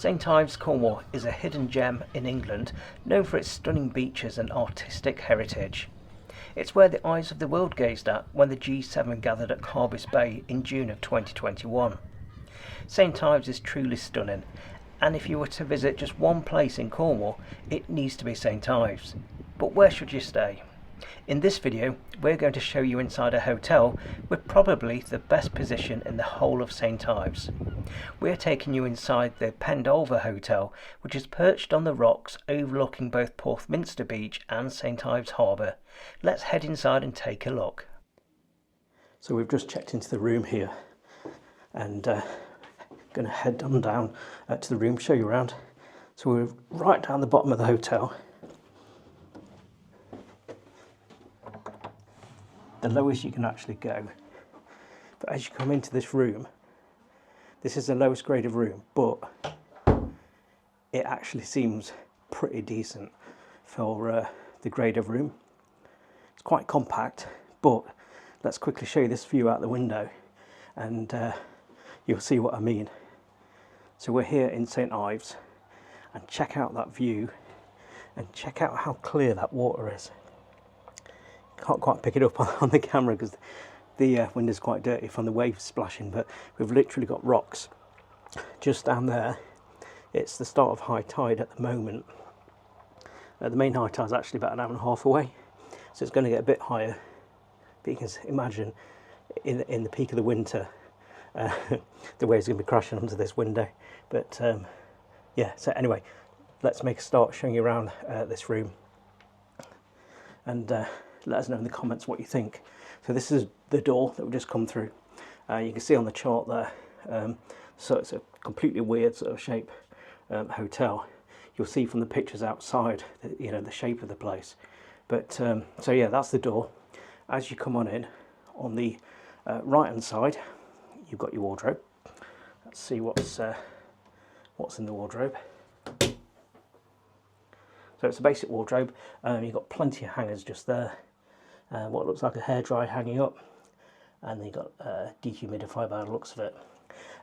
St Ives Cornwall is a hidden gem in England, known for its stunning beaches and artistic heritage. It's where the eyes of the world gazed at when the G7 gathered at Carbis Bay in June of 2021. St Ives is truly stunning, and if you were to visit just one place in Cornwall, it needs to be St Ives. But where should you stay? In this video, we're going to show you inside a hotel with probably the best position in the whole of St Ives. We're taking you inside the Pedn Olva Hotel, which is perched on the rocks overlooking both Porthminster Beach and St Ives Harbour. Let's head inside and take a look. So we've just checked into the room here and going to head on down to the room, show you around. So we're right down the bottom of the hotel. The lowest you can actually go. But as you come into this room, this is the lowest grade of room, but it actually seems pretty decent for the grade of room. It's quite compact, but let's quickly show you this view out the window and you'll see what I mean. So we're here in St Ives, and check out that view and check out how clear that water is. Can't quite pick it up on the camera because the window's quite dirty from the waves splashing, but we've literally got rocks just down there. It's the start of high tide at the moment. The main high tide is actually about an hour and a half away, so it's going to get a bit higher. But you can imagine in the peak of the winter, the waves are going to be crashing onto this window. But yeah, so anyway, let's make a start showing you around this room, and let us know in the comments what you think. So this is the door that we've just come through. You can see on the chart there, so it's a completely weird sort of shape hotel. You'll see from the pictures outside, the shape of the place. But so yeah, that's the door. As you come on the right hand side, you've got your wardrobe. Let's see what's in the wardrobe. So it's a basic wardrobe. You've got plenty of hangers just there. What looks like a hairdryer hanging up, and then you've got a dehumidifier by the looks of it.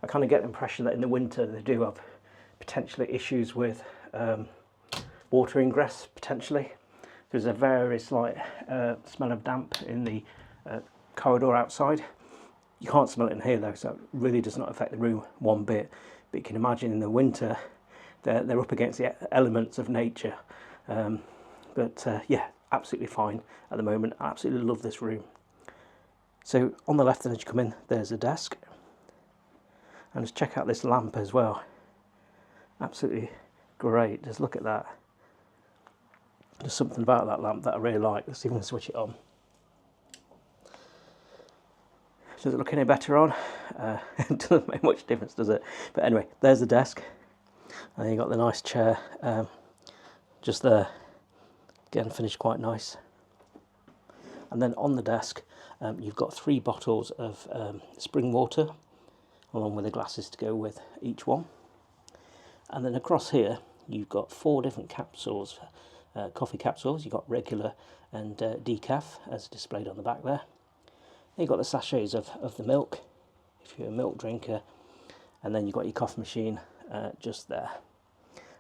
I kind of get the impression that in the winter they do have potentially issues with water ingress, potentially. There's a very slight smell of damp in the corridor outside. You can't smell it in here though, so it really does not affect the room one bit. But you can imagine in the winter they're up against the elements of nature. Yeah, absolutely fine at the moment. I absolutely love this room. So on the left as you come in, there's a desk, and just check out this lamp as well. Absolutely great. Just look at that. There's something about that lamp that I really like. Let's see if we can switch it on. Does it look any better on? It doesn't make much difference, does it? But anyway, there's the desk, and then you've got the nice chair just there. Again, finished quite nice. And then on the desk, you've got 3 bottles of spring water, along with the glasses to go with each one. And then across here, you've got 4 different capsules, coffee capsules. You've got regular and decaf, as displayed on the back there. Then you've got the sachets of the milk, if you're a milk drinker. And then you've got your coffee machine just there.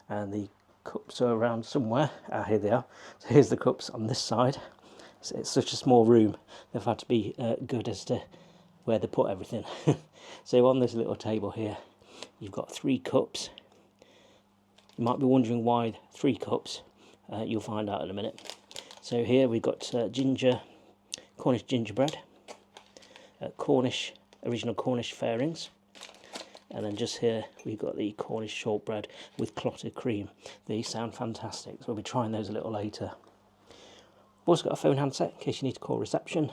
And the cups are around somewhere. Here they are. So here's the cups on this side. So it's such a small room, they've had to be good as to where they put everything. So on this little table here, you've got 3 cups. You might be wondering why 3 cups. You'll find out in a minute. So here we've got Cornish gingerbread, original Cornish fairings. And then just here we've got the Cornish shortbread with clotted cream. These sound fantastic, so we'll be trying those a little later. We've also got a phone handset in case you need to call reception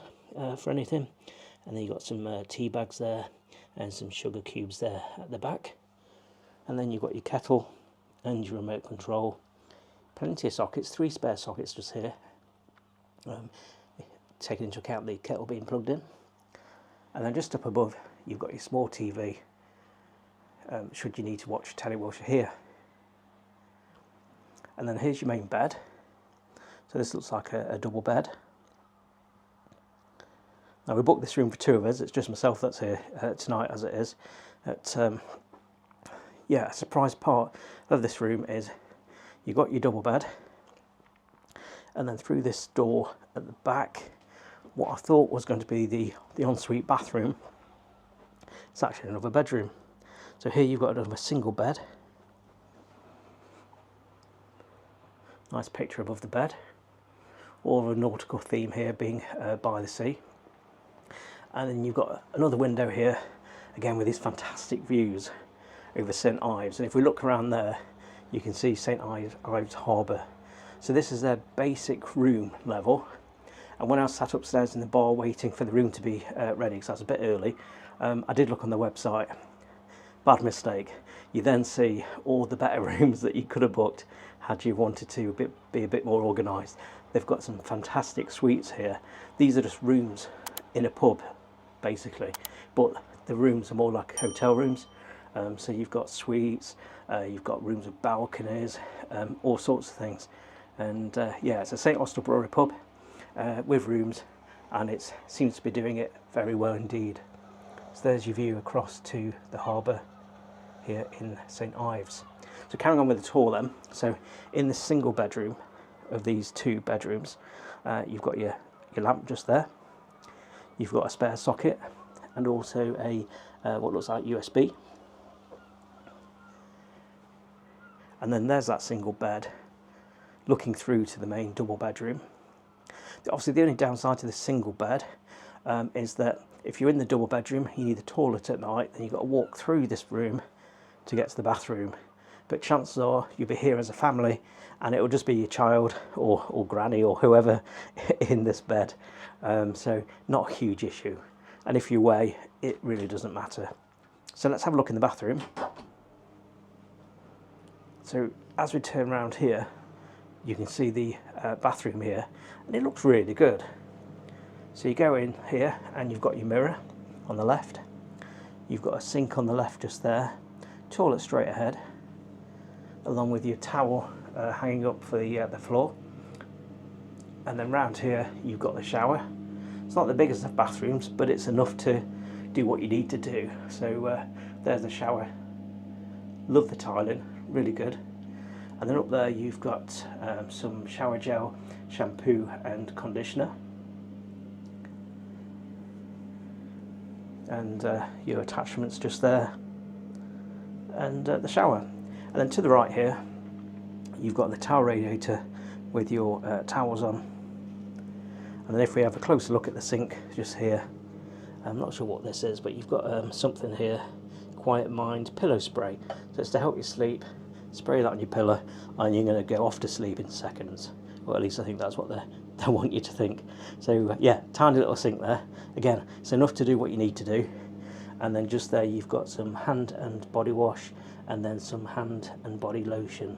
for anything. And then you've got some tea bags there and some sugar cubes there at the back. And then you've got your kettle and your remote control. Plenty of sockets, 3 spare sockets just here. Taking into account the kettle being plugged in. And then just up above you've got your small TV. Should you need to watch telly whilst you're here. And then here's your main bed. So this looks like a double bed. Now we booked this room for 2 of us. It's just myself that's here tonight as it is. yeah, a surprise part of this room is you've got your double bed, and then through this door at the back, what I thought was going to be the ensuite bathroom, it's actually another bedroom. So here you've got another single bed. Nice picture above the bed. All of a nautical theme here, being by the sea. And then you've got another window here, again with these fantastic views over St Ives. And if we look around there, you can see St Ives Harbour. So this is their basic room level. And when I was sat upstairs in the bar waiting for the room to be ready, because that's a bit early, I did look on the website. Bad mistake. You then see all the better rooms that you could have booked had you wanted to be a bit more organised. They've got some fantastic suites here. These are just rooms in a pub, basically, but the rooms are more like hotel rooms. So you've got suites, you've got rooms with balconies, all sorts of things. And yeah, it's a St Austell Brewery pub with rooms, and it seems to be doing it very well indeed. So there's your view across to the harbour here in St Ives. So carrying on with the tour then, so in the single bedroom of these two bedrooms, you've got your lamp just there, you've got a spare socket, and also a what looks like USB. And then there's that single bed looking through to the main double bedroom. Obviously the only downside to the single bed is that if you're in the double bedroom, you need the toilet at night, then you've got to walk through this room to get to the bathroom. But chances are you'll be here as a family, and it will just be your child or granny or whoever in this bed. So not a huge issue. And if you're away, it really doesn't matter. So let's have a look in the bathroom. So as we turn around here, you can see the bathroom here, and it looks really good. So you go in here and you've got your mirror on the left, you've got a sink on the left just there, toilet straight ahead, along with your towel hanging up for the floor. And then round here you've got the shower. It's not the biggest of bathrooms, but it's enough to do what you need to do. So there's the shower. Love the tiling, really good. And then up there you've got some shower gel, shampoo and conditioner. And your attachments just there. And the shower. And then to the right here, you've got the towel radiator with your towels on. And then if we have a closer look at the sink just here, I'm not sure what this is, but you've got something here, Quiet Mind pillow spray. So it's to help you sleep. Spray that on your pillow and you're going to go off to sleep in seconds. Well, at least I think that's what they want you to think. So yeah, tiny little sink there. Again, it's enough to do what you need to do. And then just there you've got some hand and body wash, and then some hand and body lotion.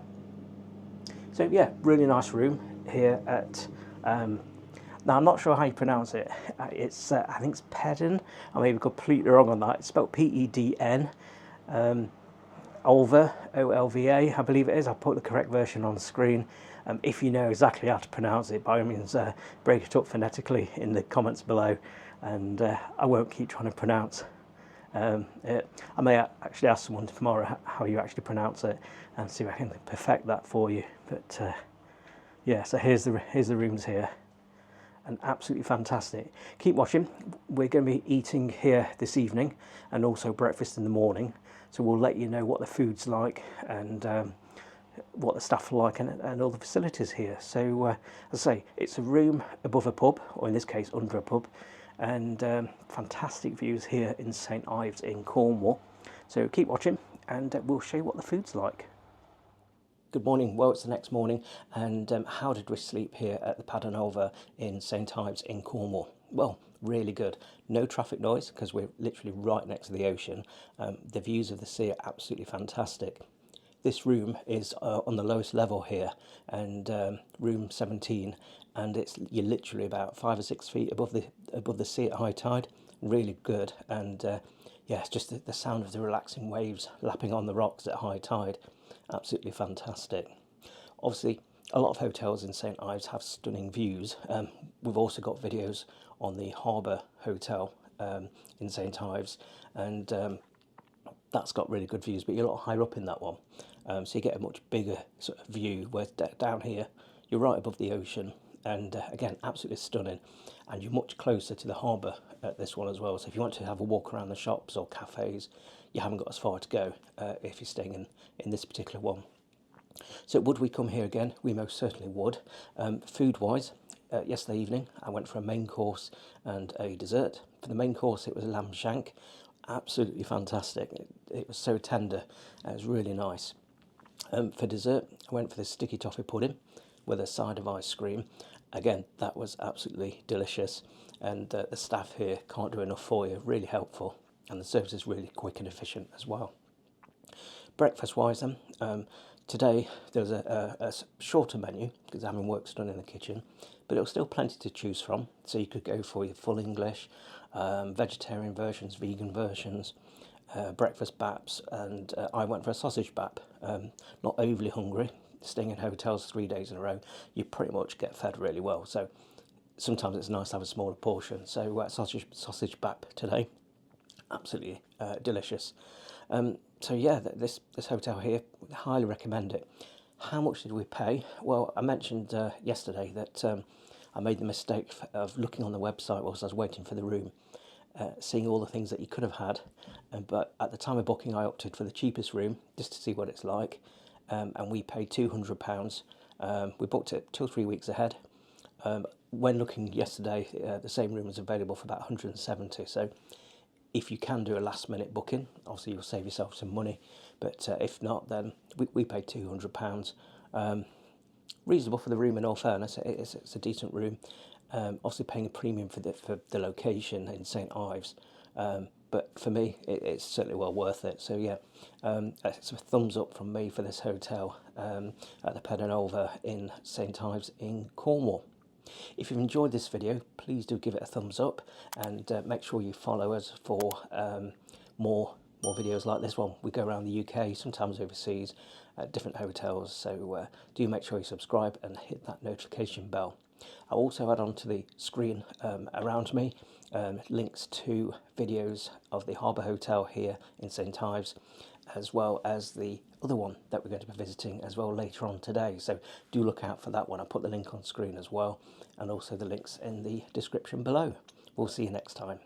So yeah, really nice room here at now I'm not sure how you pronounce it. It's I think it's Pedn. I may be completely wrong on that. It's spelled P-E-D-N. Olva, O-L-V-A, I believe it is. I'll put the correct version on the screen. If you know exactly how to pronounce it, by all means break it up phonetically in the comments below, and I won't keep trying to pronounce it. I may actually ask someone tomorrow how you actually pronounce it and see if I can perfect that for you. But yeah, so here's the rooms here, and absolutely fantastic. Keep watching. We're going to be eating here this evening and also breakfast in the morning. So we'll let you know what the food's like and what the staff are like and all the facilities here. So as I say, it's a room above a pub, or in this case under a pub, and fantastic views here in St Ives in Cornwall. So keep watching and we'll show you what the food's like. Good morning. Well, it's the next morning, and how did we sleep here at the Pedn Olva in St Ives in Cornwall? Well, really good. No traffic noise because we're literally right next to the ocean. The views of the sea are absolutely fantastic. This room is on the lowest level here, and room 17, and you're literally about 5 or 6 feet above the sea at high tide. Really good, and yeah, it's just the sound of the relaxing waves lapping on the rocks at high tide. Absolutely fantastic. Obviously, a lot of hotels in St Ives have stunning views. We've also got videos on the Harbour Hotel in St Ives, and that's got really good views, but you're a lot higher up in that one, so you get a much bigger sort of view, whereas down here you're right above the ocean, and again, absolutely stunning, and you're much closer to the harbour at this one as well, so if you want to have a walk around the shops or cafes, you haven't got as far to go if you're staying in this particular one. So would we come here again? We most certainly would. Food-wise, yesterday evening I went for a main course and a dessert. For the main course it was a lamb shank, absolutely fantastic. It was so tender, it was really nice. For dessert I went for the sticky toffee pudding with a side of ice cream. Again, that was absolutely delicious, and the staff here can't do enough for you, really helpful, and the service is really quick and efficient as well. Breakfast wise then, today there was a shorter menu because having work's done in the kitchen, but it was still plenty to choose from, so you could go for your full English, vegetarian versions, vegan versions, breakfast baps, and I went for a sausage bap. Not overly hungry, staying in hotels 3 days in a row, you pretty much get fed really well, so sometimes it's nice to have a smaller portion. So sausage bap today, absolutely delicious. So yeah, this hotel here, highly recommend it. How much did we pay? Well, I mentioned yesterday that I made the mistake of looking on the website whilst I was waiting for the room, seeing all the things that you could have had, but at the time of booking I opted for the cheapest room just to see what it's like, and we paid £200. We booked it 2 or 3 weeks ahead. When looking yesterday, the same room was available for about 170, so if you can do a last minute booking, obviously you'll save yourself some money, but if not, then we paid £200. Reasonable for the room, in all fairness. It's a decent room, obviously paying a premium for the location in St Ives, but for me it's certainly well worth it. So yeah, it's a thumbs up from me for this hotel at the Pedn Olva in St Ives in Cornwall. If you've enjoyed this video, please do give it a thumbs up, and make sure you follow us for more videos like this one. We go around the UK, sometimes overseas, at different hotels, so do make sure you subscribe and hit that notification bell. I'll also add onto the screen around me links to videos of the Harbour Hotel here in St Ives, as well as the other one that we're going to be visiting as well later on today, so do look out for that one. I'll put the link on screen as well, and also the links in the description below. We'll see you next time.